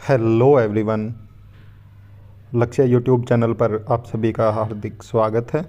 Hello everyone. लक्ष्य YouTube channel पर आप सभी का हार्दिक स्वागत है।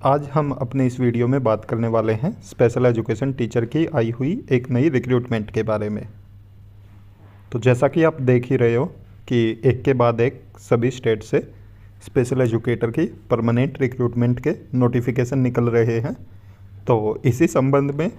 आज हम अपने इस वीडियो में बात करने वाले हैं स्पेशल एजुकेशन टीचर की आई हुई एक नई रिक्रूटमेंट के बारे में। तो जैसा कि आप देख ही रहे हो कि एक के बाद एक सभी स्टेट से स्पेशल एजुकेटर की परमानेंट रिक्रूटमेंट के नोटिफिकेशन निकल रहे हैं। तो इसी संबंध में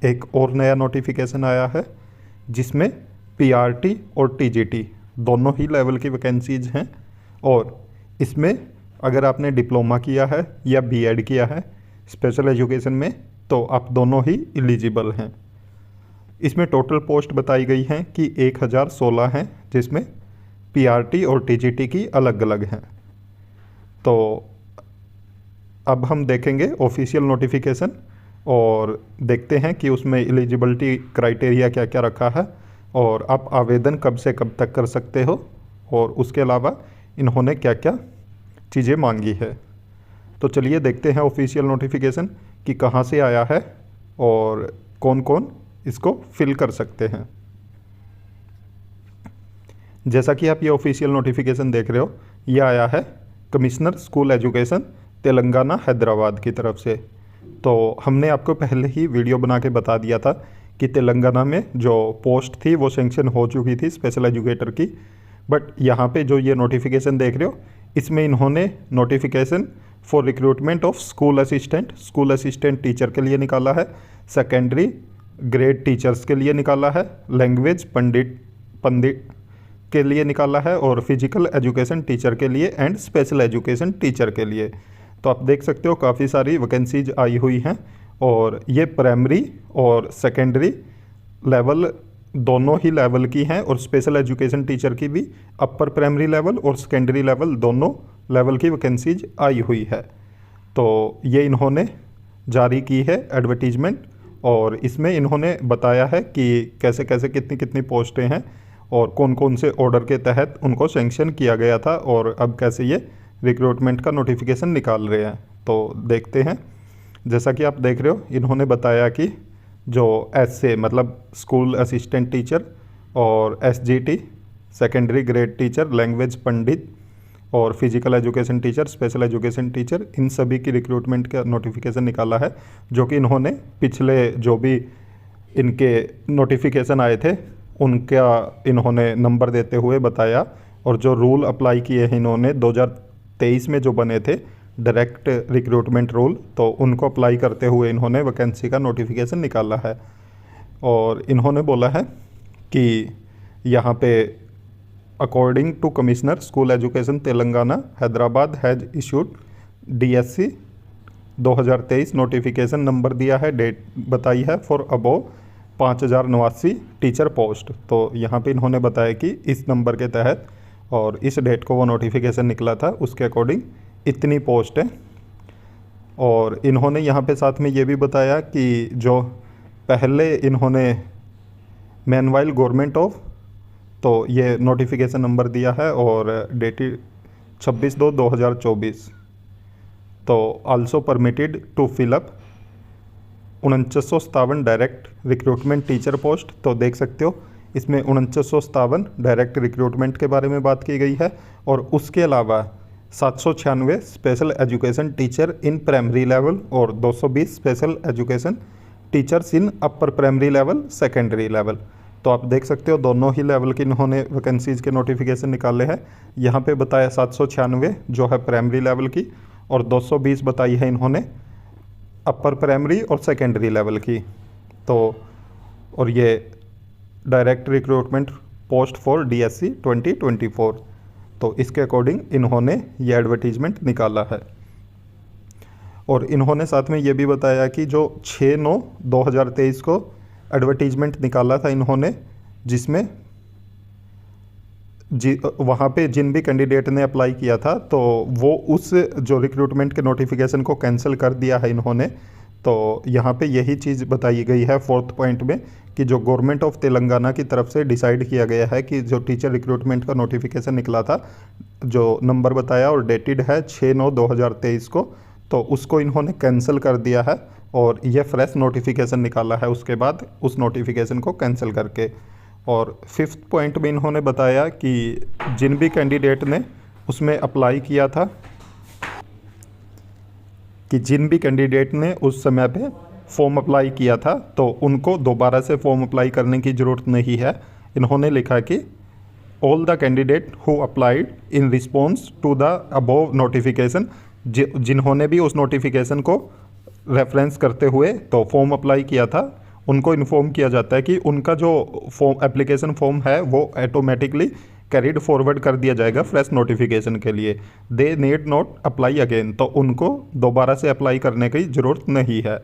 एक और नया नोटिफिकेशन आया है जिसमें पीआरटी और टीजीटी दोनों ही लेवल की वैकेंसीज हैं। और इसमें अगर आपने डिप्लोमा किया है या बीएड किया है स्पेशल एजुकेशन में तो आप दोनों ही एलिजिबल हैं। इसमें टोटल पोस्ट बताई गई हैं कि 1016 हैं, जिसमें पीआरटी और टीजीटी की अलग अलग हैं। तो अब हम देखेंगे ऑफिशियल नोटिफिकेशन और देखते हैं कि उसमें एलिजिबिलिटी क्राइटेरिया क्या क्या रखा है और आप आवेदन कब से कब तक कर सकते हो और उसके अलावा इन्होंने क्या क्या चीज़ें मांगी है। तो चलिए देखते हैं ऑफिशियल नोटिफिकेशन कि कहाँ से आया है और कौन कौन इसको फिल कर सकते हैं। जैसा कि आप ये ऑफिशियल नोटिफिकेशन देख रहे हो, ये आया है commissioner school education Telangana Hyderabad की तरफ से। तो हमने आपको पहले ही वीडियो बना के बता दिया था कि तेलंगाना में जो पोस्ट थी वो सेंक्शन हो चुकी थी स्पेशल एजुकेटर की। बट यहाँ पे जो ये नोटिफिकेशन देख रहे हो, इसमें इन्होंने notification for recruitment of school assistant teacher के लिए निकाला है, सेकेंडरी ग्रेड टीचर्स के लिए निकाला है, लैंग्वेज पंडित के लिए निकाला है और फिजिकल एजुकेशन टीचर के लिए एंड स्पेशल एजुकेशन टीचर के लिए। तो आप देख सकते हो काफ़ी सारी वैकेंसीज आई हुई हैं और ये प्राइमरी और सेकेंडरी लेवल दोनों ही लेवल की हैं और स्पेशल एजुकेशन टीचर की भी अपर प्राइमरी लेवल और सेकेंडरी लेवल दोनों लेवल की वैकेंसीज आई हुई है। तो ये इन्होंने जारी की है एडवर्टीजमेंट और इसमें इन्होंने बताया है कि कैसे कैसे कितनी कितनी पोस्टें हैं और कौन कौन से ऑर्डर के तहत उनको सेंक्शन किया गया था और अब कैसे ये रिक्रूटमेंट का नोटिफिकेशन निकाल रहे हैं। तो देखते हैं। जैसा कि आप देख रहे हो, इन्होंने बताया कि जो एसए मतलब स्कूल असिस्टेंट टीचर और SGT secondary grade teacher, language pandit और physical education teacher, special education teacher, इन सभी की रिक्रूटमेंट का नोटिफिकेशन निकाला है, जो कि इन्होंने पिछले जो भी इनके नोटिफिकेशन आए थे उनका इन्होंने नंबर देते हुए बताया। और जो रूल अप्लाई किए हैं इन्होंने 2023 में जो बने थे डायरेक्ट रिक्रूटमेंट रूल, तो उनको अप्लाई करते हुए इन्होंने वैकेंसी का नोटिफिकेशन निकाला है। और इन्होंने बोला है कि यहाँ पे according to commissioner school education Telangana Hyderabad has issued DSC 2023 notification number दिया है, डेट बताई है फॉर अबोव 5089 टीचर पोस्ट। तो यहाँ पे इन्होंने बताया कि इस नंबर के तहत और इस डेट को वो नोटिफिकेशन निकला था, उसके अकॉर्डिंग इतनी पोस्ट है। और इन्होंने यहाँ पे साथ में ये भी बताया कि जो पहले इन्होंने मैनवाइल गवर्नमेंट ऑफ, तो ये नोटिफिकेशन नंबर दिया है और डेटेड 26/2/2024। तो also permitted to fill up 4957 direct recruitment teacher post. तो देख सकते हो इसमें 4957 डायरेक्ट रिक्रूटमेंट के बारे में बात की गई है और उसके अलावा 796 special education teacher in primary level और 220 special education teachers in upper primary level secondary level. तो आप देख सकते हो दोनों ही लेवल की इन्होंने वैकेंसीज के नोटिफिकेशन निकाले हैं। यहाँ पे बताया 796 जो है प्राइमरी लेवल की और 220 बताई है इन्होंने अपर प्राइमरी और सेकेंडरी लेवल की। तो और ये direct recruitment post for DSC 2024। तो इसके अकॉर्डिंग इन्होंने ये एडवर्टीजमेंट निकाला है। और इन्होंने साथ में ये भी बताया कि जो 6/9/2023 को एडवर्टीजमेंट निकाला था इन्होंने, जिसमें वहाँ पे जिन भी कैंडिडेट ने अप्लाई किया था तो वो उस जो रिक्रूटमेंट के नोटिफिकेशन को कैंसिल कर दिया है इन्होंने। तो यहाँ पे यही चीज़ बताई गई है 4th पॉइंट में कि जो गवर्नमेंट ऑफ तेलंगाना की तरफ से डिसाइड किया गया है कि जो टीचर रिक्रूटमेंट का नोटिफिकेशन निकला था, जो नंबर बताया और डेटेड है 6/9/2023 को, तो उसको इन्होंने कैंसिल कर दिया है और ये फ्रेश नोटिफिकेशन निकाला है उसके बाद उस नोटिफिकेशन को कैंसिल करके। और 5th पॉइंट में इन्होंने बताया कि जिन भी कैंडिडेट ने उसमें अप्लाई किया था, कि जिन भी कैंडिडेट ने उस समय पे फॉर्म अप्लाई किया था तो उनको दोबारा से फॉर्म अप्लाई करने की ज़रूरत नहीं है। इन्होंने लिखा कि all the candidate who applied in response to the above notification, जिन्होंने भी उस नोटिफिकेशन को रेफरेंस करते हुए तो फॉर्म अप्लाई किया था, उनको इन्फॉर्म किया जाता है कि उनका जो फॉर्म एप्लीकेशन फॉर्म है वो ऑटोमेटिकली कैरिड फॉरवर्ड कर दिया जाएगा फ्रेश नोटिफिकेशन के लिए। They need not apply again, तो उनको दोबारा से अप्लाई करने की ज़रूरत नहीं है।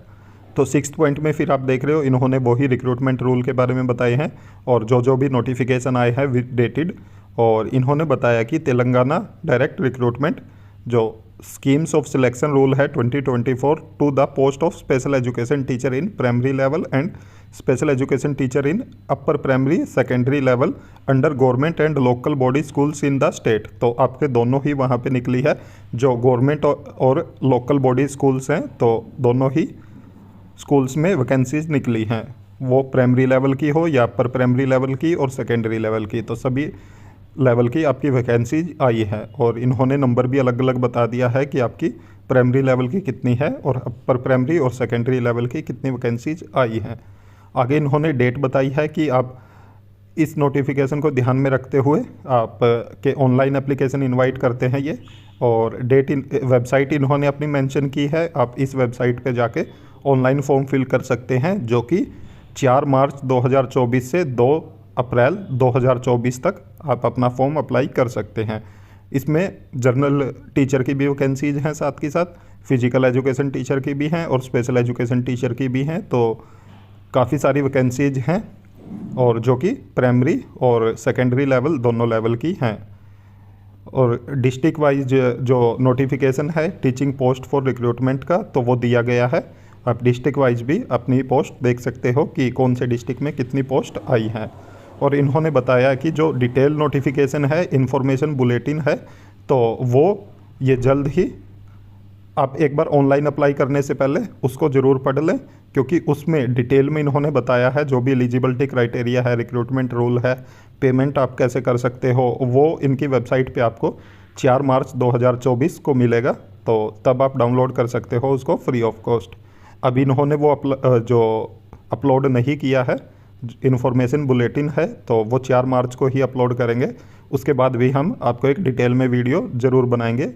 तो 6th पॉइंट में फिर आप देख रहे हो इन्होंने वही रिक्रूटमेंट रूल के बारे में बताए हैं और जो भी नोटिफिकेशन आए हैं विद डेटेड, और इन्होंने बताया कि तेलंगाना डायरेक्ट रिक्रूटमेंट जो स्कीम्स ऑफ सिलेक्शन रूल है 2024 to the post of special education teacher in primary level and special education teacher in upper primary secondary level under government and local body schools in the state. तो आपके दोनों ही वहाँ पे निकली है, जो government और लोकल बॉडी स्कूल्स हैं तो दोनों ही स्कूल्स में वैकेंसीज निकली हैं, वो प्राइमरी लेवल की हो या अपर प्राइमरी लेवल की और सेकेंडरी लेवल की, तो सभी लेवल की आपकी वैकेंसीज आई है। और इन्होंने नंबर भी अलग अलग बता दिया है कि आपकी प्राइमरी लेवल की कितनी है और अपर प्राइमरी और सेकेंडरी लेवल की कितनी वैकेंसीज आई हैं। आगे इन्होंने डेट बताई है कि आप इस नोटिफिकेशन को ध्यान में रखते हुए आप के ऑनलाइन एप्लीकेशन इनवाइट करते हैं ये, और डेट वेबसाइट इन्होंने अपनी मेंशन की है। आप इस वेबसाइट पे जाके ऑनलाइन फॉर्म फिल कर सकते हैं, जो कि 4 मार्च 2024 से 2 अप्रैल 2024 तक आप अपना फॉर्म अप्लाई कर सकते हैं। इसमें जनरल टीचर की भी वैकेंसीज हैं, साथ के साथ फिजिकल एजुकेशन टीचर की भी हैं और स्पेशल एजुकेशन टीचर की भी हैं, तो काफ़ी सारी वैकेंसीज हैं और जो कि प्राइमरी और सेकेंडरी लेवल दोनों लेवल की हैं। और डिस्ट्रिक्ट वाइज जो नोटिफिकेशन है टीचिंग पोस्ट फॉर रिक्रूटमेंट का, तो वो दिया गया है। आप डिस्ट्रिक्ट वाइज भी अपनी पोस्ट देख सकते हो कि कौन से डिस्ट्रिक्ट में कितनी पोस्ट आई है। और इन्होंने बताया कि जो डिटेल नोटिफिकेशन है, इन्फॉर्मेशन बुलेटिन है, तो वो ये जल्द ही आप एक बार ऑनलाइन अप्लाई करने से पहले उसको ज़रूर पढ़ लें, क्योंकि उसमें डिटेल में इन्होंने बताया है जो भी एलिजिबिलिटी क्राइटेरिया है, रिक्रूटमेंट रूल है, पेमेंट आप कैसे कर सकते हो, वो इनकी वेबसाइट पे आपको 4 मार्च 2024 को मिलेगा, तो तब आप डाउनलोड कर सकते हो उसको फ्री ऑफ कॉस्ट। अभी इन्होंने वो जो अपलोड नहीं किया है, इन्फॉर्मेशन बुलेटिन है, तो वो 4 मार्च को ही अपलोड करेंगे। उसके बाद भी हम आपको एक डिटेल में वीडियो ज़रूर बनाएंगे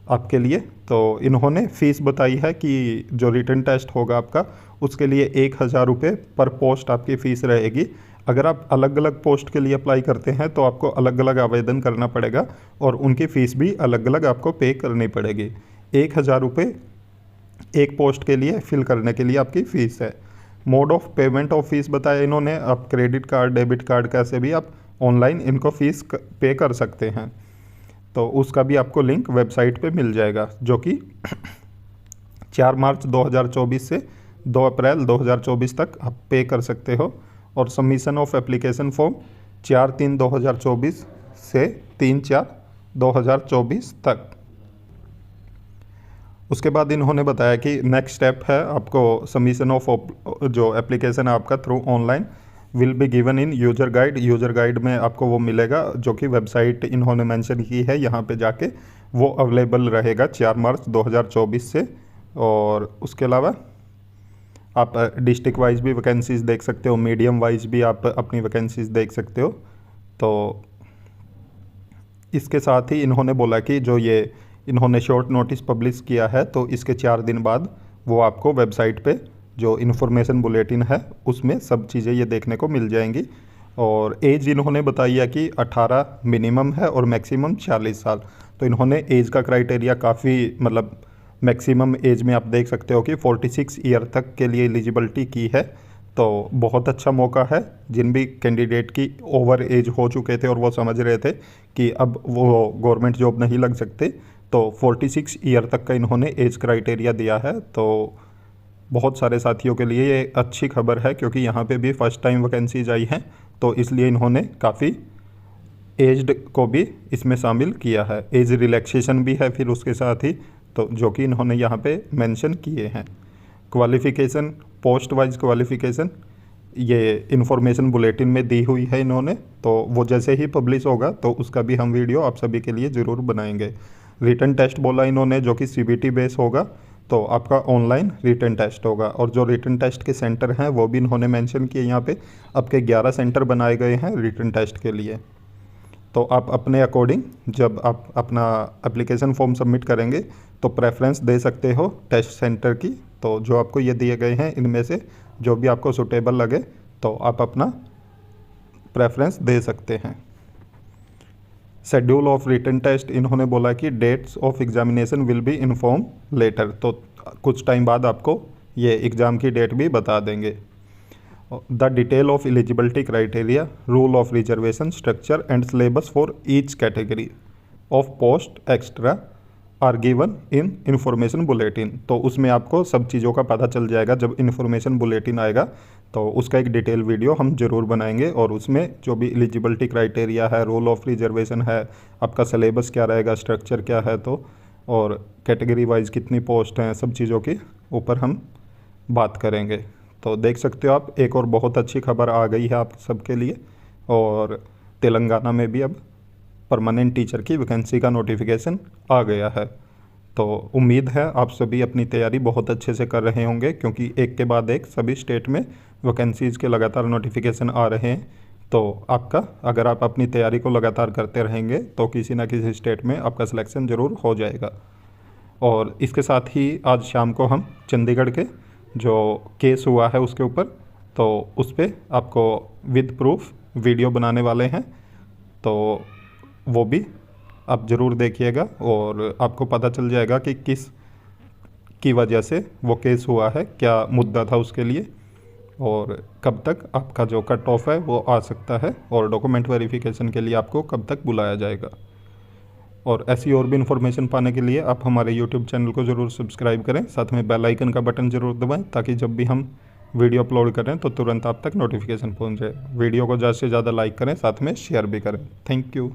आपके लिए। तो इन्होंने फ़ीस बताई है कि जो रिटन टेस्ट होगा आपका, उसके लिए 1000 रुपये पर पोस्ट आपकी फ़ीस रहेगी। अगर आप अलग अलग पोस्ट के लिए अप्लाई करते हैं तो आपको अलग अलग आवेदन करना पड़ेगा और उनकी फ़ीस भी अलग अलग आपको पे करनी पड़ेगी। 1000 रुपये एक पोस्ट के लिए फिल करने के लिए आपकी फ़ीस है। Mode of payment of fees बताया इन्होंने, आप क्रेडिट कार्ड, डेबिट कार्ड कैसे भी आप ऑनलाइन इनको फ़ीस पे कर सकते हैं, तो उसका भी आपको लिंक वेबसाइट पे मिल जाएगा, जो कि 4 मार्च 2024 से 2 अप्रैल 2024 तक आप पे कर सकते हो। और सबमिशन ऑफ एप्लीकेशन फॉर्म 4/3/2024 से 3/4/2024 तक। उसके बाद इन्होंने बताया कि नेक्स्ट स्टेप है आपको सबमिशन ऑफ जो एप्लीकेशन है आपका through online will be given in user guide. User guide में आपको वो मिलेगा, जो कि वेबसाइट इन्होंने मेंशन की है, यहाँ पे जाके वो अवेलेबल रहेगा 4 मार्च 2024 से। और उसके अलावा आप डिस्ट्रिक्ट वाइज भी वैकेंसीज देख सकते हो, मीडियम वाइज भी आप अपनी वैकेंसीज देख सकते हो। तो इसके साथ ही इन्होंने बोला कि जो ये इन्होंने शॉर्ट नोटिस पब्लिश किया है, तो इसके 4 दिन बाद वो आपको वेबसाइट पे जो इन्फॉर्मेशन बुलेटिन है उसमें सब चीज़ें ये देखने को मिल जाएंगी। और एज इन्होंने बताई है कि 18 मिनिमम है और मैक्सिमम 40 साल। तो इन्होंने एज का क्राइटेरिया काफ़ी मतलब मैक्सिमम एज में आप देख सकते हो कि 46 ईयर तक के लिए एलिजिबिलिटी की है। तो बहुत अच्छा मौका है जिन भी कैंडिडेट की ओवर एज हो चुके थे और वो समझ रहे थे कि अब वो गवर्नमेंट जॉब नहीं लग सकते, तो 46 ईयर तक का इन्होंने एज क्राइटेरिया दिया है। तो बहुत सारे साथियों के लिए ये अच्छी खबर है, क्योंकि यहाँ पे भी फर्स्ट टाइम वैकेंसीज आई हैं, तो इसलिए इन्होंने काफ़ी एज्ड को भी इसमें शामिल किया है। एज रिलैक्सेशन भी है फिर उसके साथ ही, तो जो कि इन्होंने यहाँ पे मेंशन किए हैं। क्वालिफ़िकेशन, पोस्ट वाइज क्वालिफ़िकेशन ये इन्फॉर्मेशन बुलेटिन में दी हुई है इन्होंने, तो वो जैसे ही पब्लिश होगा तो उसका भी हम वीडियो आप सभी के लिए ज़रूर बनाएंगे। रिटन टेस्ट बोला इन्होंने, जो कि CBT बेस होगा, तो आपका ऑनलाइन रिटन टेस्ट होगा। और जो रिटन टेस्ट के सेंटर हैं वो भी इन्होंने मेंशन किए यहाँ पे, आपके 11 सेंटर बनाए गए हैं रिटन टेस्ट के लिए। तो आप अपने अकॉर्डिंग जब आप अपना एप्लीकेशन फॉर्म सबमिट करेंगे तो प्रेफरेंस दे सकते हो टेस्ट सेंटर की। तो जो आपको ये दिए गए हैं इनमें से जो भी आपको सूटेबल लगे तो आप अपना प्रेफरेंस दे सकते हैं। शेड्यूल ऑफ रिटन टेस्ट इन्होंने बोला कि dates of examination will be inform later, तो कुछ टाइम बाद आपको ये एग्ज़ाम की डेट भी बता देंगे। The detail of eligibility criteria, rule of reservation, structure and syllabus for each category of post extra are given in information bulletin. तो उसमें आपको सब चीज़ों का पता चल जाएगा जब इन्फॉर्मेशन बुलेटिन आएगा, तो उसका एक डिटेल वीडियो हम ज़रूर बनाएंगे। और उसमें जो भी एलिजिबिलिटी क्राइटेरिया है, रूल ऑफ रिजर्वेशन है, आपका सिलेबस क्या रहेगा, स्ट्रक्चर क्या है, तो और कैटेगरी वाइज कितनी पोस्ट हैं, सब चीज़ों के ऊपर हम बात करेंगे। तो देख सकते हो आप, एक और बहुत अच्छी खबर आ गई है आप सबके लिए, और तेलंगाना में भी अब परमानेंट टीचर की वैकेंसी का नोटिफिकेशन आ गया है। तो उम्मीद है आप सभी अपनी तैयारी बहुत अच्छे से कर रहे होंगे, क्योंकि एक के बाद एक सभी स्टेट में वैकेंसीज़ के लगातार नोटिफिकेशन आ रहे हैं। तो आपका, अगर आप अपनी तैयारी को लगातार करते रहेंगे तो किसी ना किसी स्टेट में आपका सिलेक्शन ज़रूर हो जाएगा। और इसके साथ ही आज शाम को हम चंडीगढ़ के जो केस हुआ है उसके ऊपर, तो उस पर आपको विद प्रूफ वीडियो बनाने वाले हैं, तो वो भी आप ज़रूर देखिएगा और आपको पता चल जाएगा कि किस की वजह से वो केस हुआ है, क्या मुद्दा था उसके लिए, और कब तक आपका जो कट ऑफ है वो आ सकता है, और डॉक्यूमेंट वेरिफिकेशन के लिए आपको कब तक बुलाया जाएगा। और ऐसी और भी इन्फॉर्मेशन पाने के लिए आप हमारे यूट्यूब चैनल को ज़रूर सब्सक्राइब करें, साथ में बेल आइकन का बटन ज़रूर दबाएं, ताकि जब भी हम वीडियो अपलोड करें तो तुरंत आप तक नोटिफिकेशन पहुंच जाए। वीडियो को ज़्यादा से ज़्यादा लाइक करें, साथ में शेयर भी करें। Thank you.